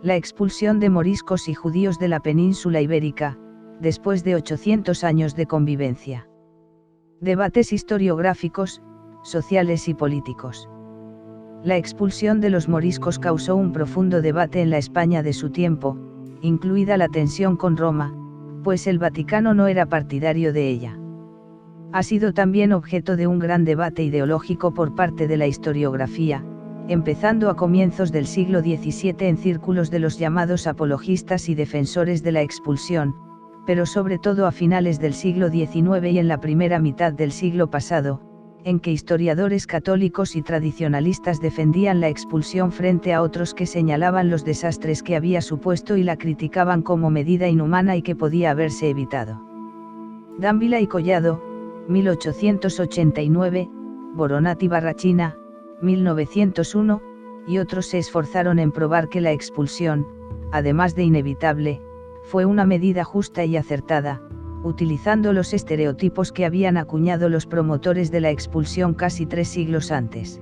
La expulsión de moriscos y judíos de la península ibérica, después de 800 años de convivencia. Debates historiográficos, sociales y políticos. La expulsión de los moriscos causó un profundo debate en la España de su tiempo, incluida la tensión con Roma, pues el Vaticano no era partidario de ella. Ha sido también objeto de un gran debate ideológico por parte de la historiografía, empezando a comienzos del siglo XVII en círculos de los llamados apologistas y defensores de la expulsión, pero sobre todo a finales del siglo XIX y en la primera mitad del siglo pasado, en que historiadores católicos y tradicionalistas defendían la expulsión frente a otros que señalaban los desastres que había supuesto y la criticaban como medida inhumana y que podía haberse evitado. Dávila y Collado, 1889, Boronat y Barrachina, 1901, y otros se esforzaron en probar que la expulsión, además de inevitable, fue una medida justa y acertada, utilizando los estereotipos que habían acuñado los promotores de la expulsión casi 3 siglos antes.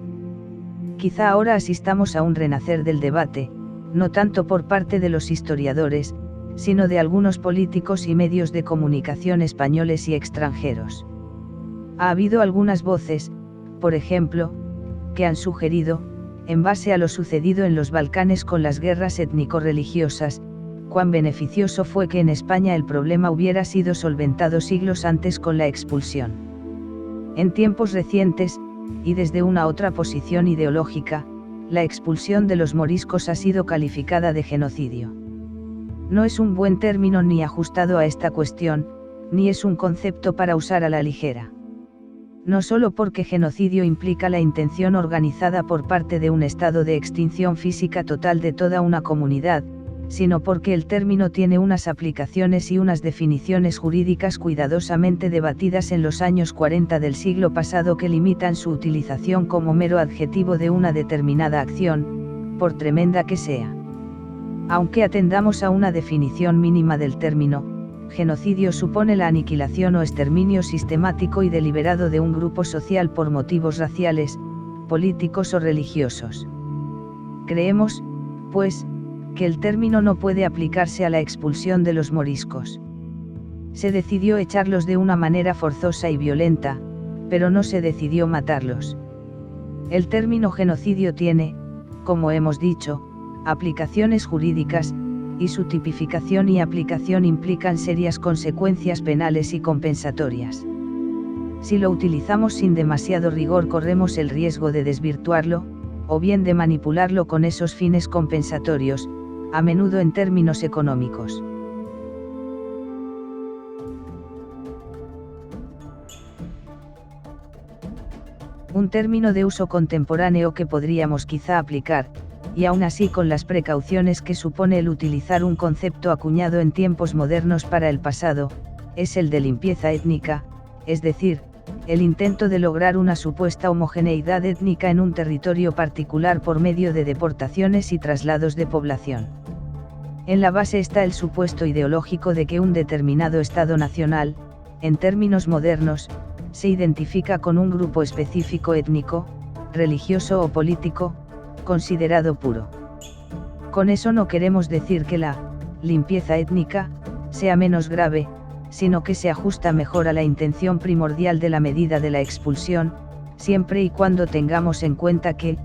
Quizá ahora asistamos a un renacer del debate, no tanto por parte de los historiadores, sino de algunos políticos y medios de comunicación españoles y extranjeros. Ha habido algunas voces, por ejemplo, que han sugerido, en base a lo sucedido en los Balcanes con las guerras étnico-religiosas, cuán beneficioso fue que en España el problema hubiera sido solventado siglos antes con la expulsión. En tiempos recientes, y desde una otra posición ideológica, la expulsión de los moriscos ha sido calificada de genocidio. No es un buen término ni ajustado a esta cuestión, ni es un concepto para usar a la ligera. No solo porque genocidio implica la intención organizada por parte de un estado de extinción física total de toda una comunidad, sino porque el término tiene unas aplicaciones y unas definiciones jurídicas cuidadosamente debatidas en los años 40 del siglo pasado que limitan su utilización como mero adjetivo de una determinada acción, por tremenda que sea. Aunque atendamos a una definición mínima del término, genocidio supone la aniquilación o exterminio sistemático y deliberado de un grupo social por motivos raciales, políticos o religiosos. Creemos, pues, que el término no puede aplicarse a la expulsión de los moriscos. Se decidió echarlos de una manera forzosa y violenta, pero no se decidió matarlos. El término genocidio tiene, como hemos dicho, aplicaciones jurídicas, y su tipificación y aplicación implican serias consecuencias penales y compensatorias. Si lo utilizamos sin demasiado rigor corremos el riesgo de desvirtuarlo, o bien de manipularlo con esos fines compensatorios, a menudo en términos económicos. Un término de uso contemporáneo que podríamos quizá aplicar, y aún así con las precauciones que supone el utilizar un concepto acuñado en tiempos modernos para el pasado, es el de limpieza étnica, es decir, el intento de lograr una supuesta homogeneidad étnica en un territorio particular por medio de deportaciones y traslados de población. En la base está el supuesto ideológico de que un determinado Estado nacional, en términos modernos, se identifica con un grupo específico étnico, religioso o político, considerado puro. Con eso no queremos decir que la limpieza étnica sea menos grave, sino que se ajusta mejor a la intención primordial de la medida de la expulsión, siempre y cuando tengamos en cuenta que,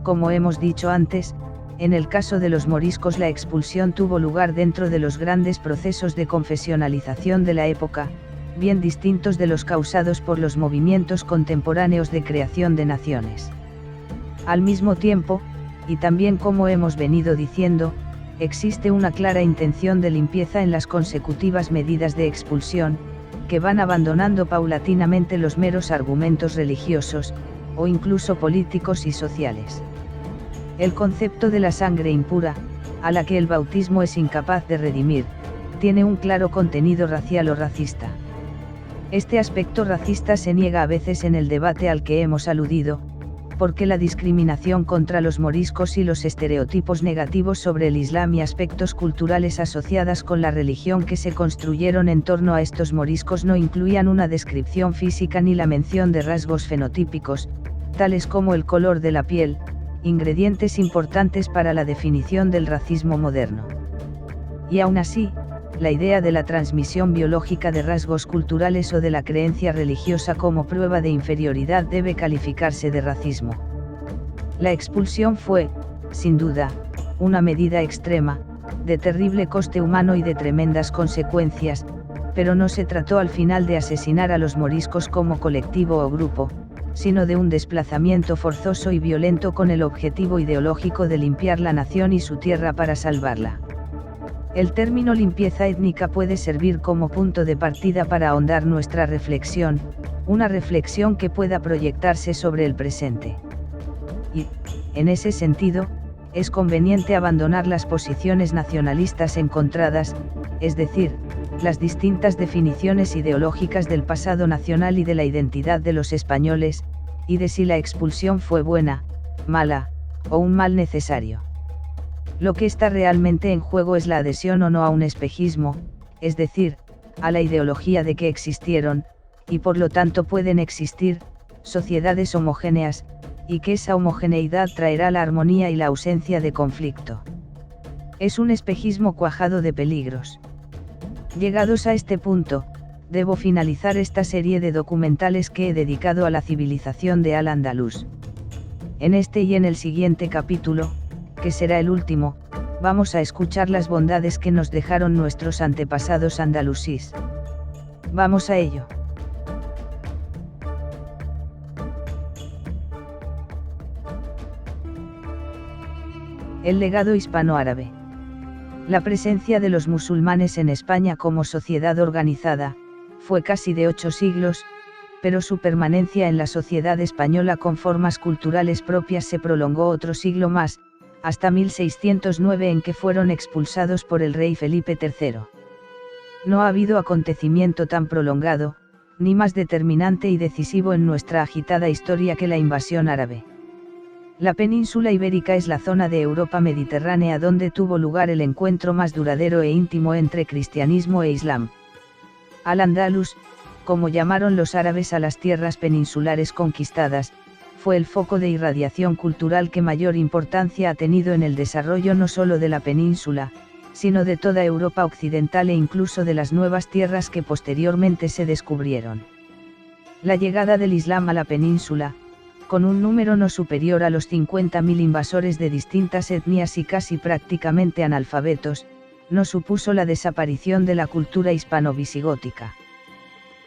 como hemos dicho antes, en el caso de los moriscos la expulsión tuvo lugar dentro de los grandes procesos de confesionalización de la época, bien distintos de los causados por los movimientos contemporáneos de creación de naciones. Al mismo tiempo, y también como hemos venido diciendo, existe una clara intención de limpieza en las consecutivas medidas de expulsión, que van abandonando paulatinamente los meros argumentos religiosos, o incluso políticos y sociales. El concepto de la sangre impura, a la que el bautismo es incapaz de redimir, tiene un claro contenido racial o racista. Este aspecto racista se niega a veces en el debate al que hemos aludido, porque la discriminación contra los moriscos y los estereotipos negativos sobre el Islam y aspectos culturales asociadas con la religión que se construyeron en torno a estos moriscos no incluían una descripción física ni la mención de rasgos fenotípicos, tales como el color de la piel, ingredientes importantes para la definición del racismo moderno. Y aún así, la idea de la transmisión biológica de rasgos culturales o de la creencia religiosa como prueba de inferioridad debe calificarse de racismo. La expulsión fue, sin duda, una medida extrema, de terrible coste humano y de tremendas consecuencias, pero no se trató al final de asesinar a los moriscos como colectivo o grupo, sino de un desplazamiento forzoso y violento con el objetivo ideológico de limpiar la nación y su tierra para salvarla. El término limpieza étnica puede servir como punto de partida para ahondar nuestra reflexión, una reflexión que pueda proyectarse sobre el presente. Y, en ese sentido, es conveniente abandonar las posiciones nacionalistas encontradas, es decir, las distintas definiciones ideológicas del pasado nacional y de la identidad de los españoles, y de si la expulsión fue buena, mala, o un mal necesario. Lo que está realmente en juego es la adhesión o no a un espejismo, es decir, a la ideología de que existieron, y por lo tanto pueden existir, sociedades homogéneas, y que esa homogeneidad traerá la armonía y la ausencia de conflicto. Es un espejismo cuajado de peligros. Llegados a este punto, debo finalizar esta serie de documentales que he dedicado a la civilización de Al-Ándalus. En este y en el siguiente capítulo, que será el último, vamos a escuchar las bondades que nos dejaron nuestros antepasados andalusíes. Vamos a ello. El legado hispano-árabe. La presencia de los musulmanes en España como sociedad organizada, fue casi de 8 siglos, pero su permanencia en la sociedad española con formas culturales propias se prolongó otro siglo más, hasta 1609 en que fueron expulsados por el rey Felipe III. No ha habido acontecimiento tan prolongado, ni más determinante y decisivo en nuestra agitada historia que la invasión árabe. La península ibérica es la zona de Europa mediterránea donde tuvo lugar el encuentro más duradero e íntimo entre cristianismo e islam. Al-Ándalus, como llamaron los árabes a las tierras peninsulares conquistadas, fue el foco de irradiación cultural que mayor importancia ha tenido en el desarrollo no solo de la península, sino de toda Europa occidental e incluso de las nuevas tierras que posteriormente se descubrieron. La llegada del Islam a la península, con un número no superior a los 50.000 invasores de distintas etnias y casi prácticamente analfabetos, no supuso la desaparición de la cultura hispano-visigótica.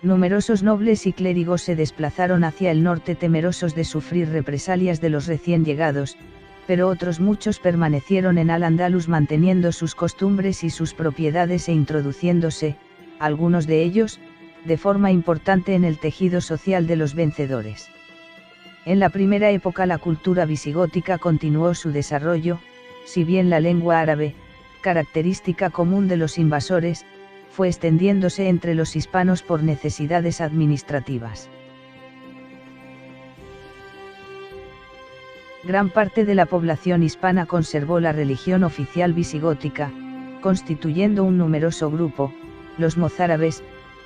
Numerosos nobles y clérigos se desplazaron hacia el norte temerosos de sufrir represalias de los recién llegados, pero otros muchos permanecieron en Al-Ándalus manteniendo sus costumbres y sus propiedades e introduciéndose, algunos de ellos, de forma importante en el tejido social de los vencedores. En la primera época la cultura visigótica continuó su desarrollo, si bien la lengua árabe, característica común de los invasores, fue extendiéndose entre los hispanos por necesidades administrativas. Gran parte de la población hispana conservó la religión oficial visigótica, constituyendo un numeroso grupo, los mozárabes,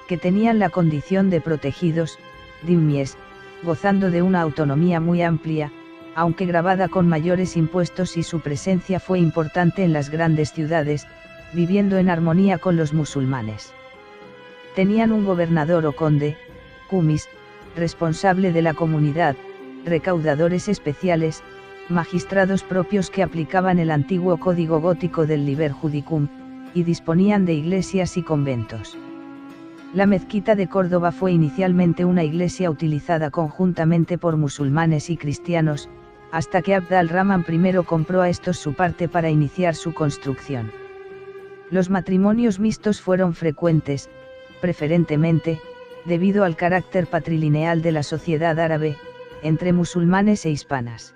que tenían la condición de protegidos, dhimmies, gozando de una autonomía muy amplia, aunque gravada con mayores impuestos y su presencia fue importante en las grandes ciudades, viviendo en armonía con los musulmanes. Tenían un gobernador o conde, cumis, responsable de la comunidad, recaudadores especiales, magistrados propios que aplicaban el antiguo código gótico del Liber Judicum, y disponían de iglesias y conventos. La mezquita de Córdoba fue inicialmente una iglesia utilizada conjuntamente por musulmanes y cristianos, hasta que Abd al-Rahman I compró a estos su parte para iniciar su construcción. Los matrimonios mixtos fueron frecuentes, preferentemente, debido al carácter patrilineal de la sociedad árabe, entre musulmanes e hispanas.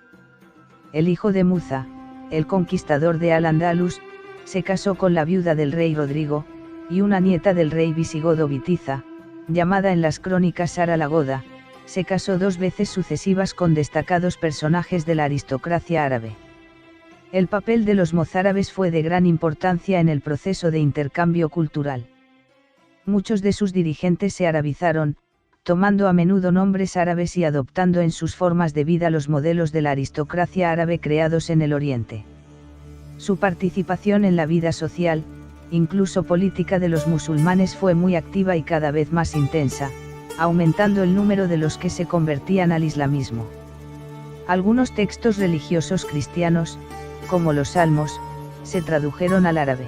El hijo de Muza, el conquistador de Al-Ándalus, se casó con la viuda del rey Rodrigo, y una nieta del rey visigodo Bitiza, llamada en las crónicas Sara la Goda, se casó 2 veces sucesivas con destacados personajes de la aristocracia árabe. El papel de los mozárabes fue de gran importancia en el proceso de intercambio cultural. Muchos de sus dirigentes se arabizaron, tomando a menudo nombres árabes y adoptando en sus formas de vida los modelos de la aristocracia árabe creados en el Oriente. Su participación en la vida social, incluso política de los musulmanes fue muy activa y cada vez más intensa, aumentando el número de los que se convertían al islamismo. Algunos textos religiosos cristianos, como los Salmos, se tradujeron al árabe.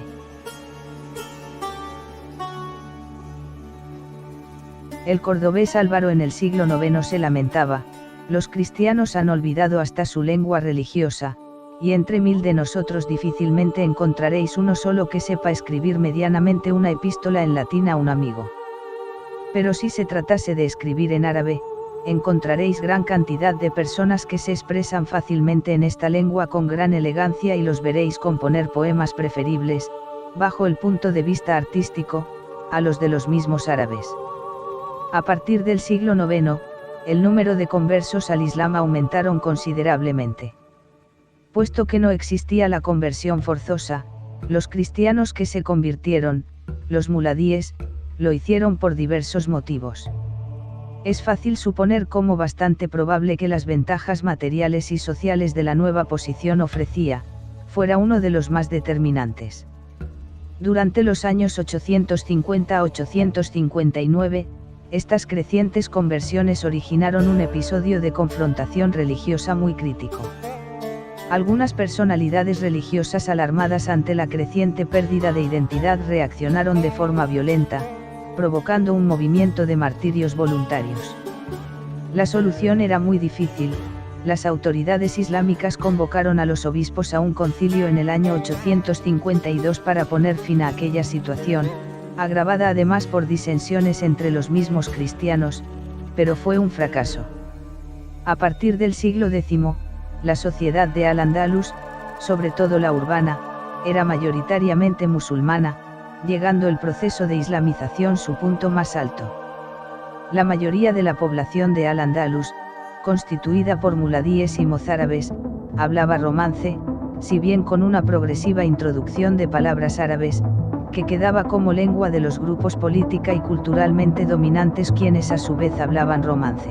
El cordobés Álvaro en el siglo IX se lamentaba: los cristianos han olvidado hasta su lengua religiosa, y entre 1000 de nosotros difícilmente encontraréis uno solo que sepa escribir medianamente una epístola en latín a un amigo. Pero si se tratase de escribir en árabe, encontraréis gran cantidad de personas que se expresan fácilmente en esta lengua con gran elegancia y los veréis componer poemas preferibles, bajo el punto de vista artístico, a los de los mismos árabes. A partir del siglo IX, el número de conversos al Islam aumentaron considerablemente. Puesto que no existía la conversión forzosa, los cristianos que se convirtieron, los muladíes, lo hicieron por diversos motivos. Es fácil suponer como bastante probable que las ventajas materiales y sociales de la nueva posición ofrecía, fuera uno de los más determinantes. Durante los años 850 a 859, estas crecientes conversiones originaron un episodio de confrontación religiosa muy crítico. Algunas personalidades religiosas alarmadas ante la creciente pérdida de identidad reaccionaron de forma violenta, provocando un movimiento de martirios voluntarios. La solución era muy difícil. Las autoridades islámicas convocaron a los obispos a un concilio en el año 852 para poner fin a aquella situación, agravada además por disensiones entre los mismos cristianos, pero fue un fracaso. A partir del siglo X, la sociedad de Al-Ándalus, sobre todo la urbana, era mayoritariamente musulmana, llegando el proceso de islamización su punto más alto. La mayoría de la población de Al-Ándalus, constituida por muladíes y mozárabes, hablaba romance, si bien con una progresiva introducción de palabras árabes, que quedaba como lengua de los grupos política y culturalmente dominantes quienes a su vez hablaban romance.